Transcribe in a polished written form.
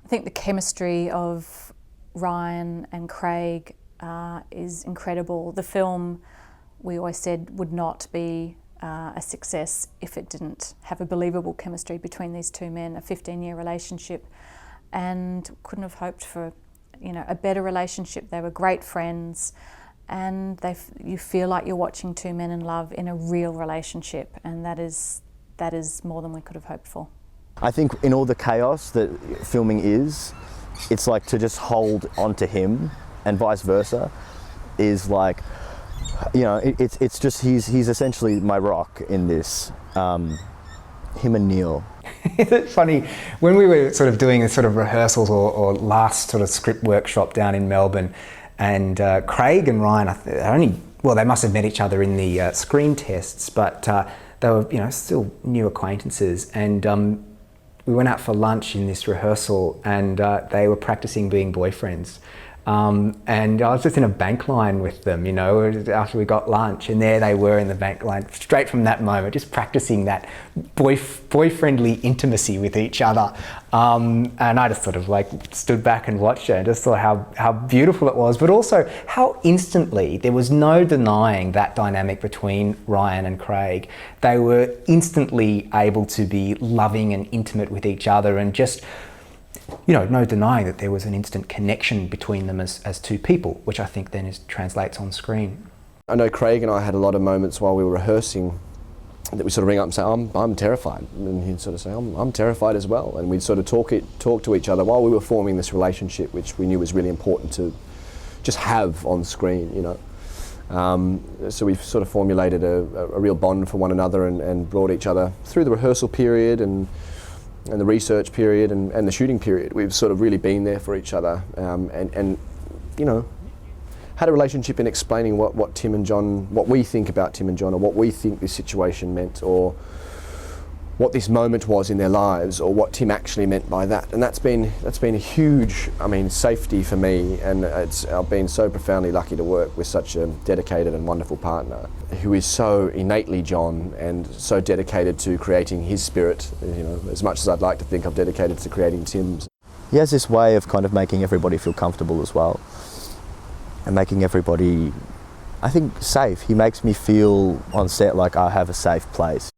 I think the chemistry of Ryan and Craig is incredible. The film, we always said, would not be a success if it didn't have a believable chemistry between these two men, a 15-year relationship, and couldn't have hoped for, you know, a better relationship. They were great friends, and you feel like you're watching two men in love in a real relationship, and that is more than we could have hoped for. I think in all the chaos that filming is, it's like to just hold onto him and vice versa is like, you know, it's just he's essentially my rock in this. Him and Neil. It's funny, when we were sort of doing sort of rehearsals or last sort of script workshop down in Melbourne, and Craig and Ryan, they must have met each other in the screen tests, but they were, you know, still new acquaintances, and we went out for lunch in this rehearsal, and they were practicing being boyfriends. And I was just in a bank line with them, you know, after we got lunch, and there they were in the bank line, straight from that moment, just practicing that boyfriendly intimacy with each other. And I just sort of like stood back and watched it and just thought how beautiful it was, but also how instantly, there was no denying that dynamic between Ryan and Craig. They were instantly able to be loving and intimate with each other, and just, you know, no denying that there was an instant connection between them as two people, which I think then translates on screen. I know Craig and I had a lot of moments while we were rehearsing that we sort of ring up and say, I'm terrified, and he'd sort of say, I'm terrified as well, and we'd sort of talk to each other while we were forming this relationship, which we knew was really important to just have on screen, you know. So we've sort of formulated a real bond for one another, and brought each other through the rehearsal period and the research period and the shooting period. We've sort of really been there for each other, and you know, had a relationship in explaining what Tim and John, what we think about Tim and John, or what we think this situation meant, or what this moment was in their lives, or what Tim actually meant by that. And that's been a huge, I mean, safety for me, and I've been so profoundly lucky to work with such a dedicated and wonderful partner who is so innately John and so dedicated to creating his spirit, you know, as much as I'd like to think I've dedicated to creating Tim's. He has this way of kind of making everybody feel comfortable as well, and making everybody, I think, safe. He makes me feel on set like I have a safe place.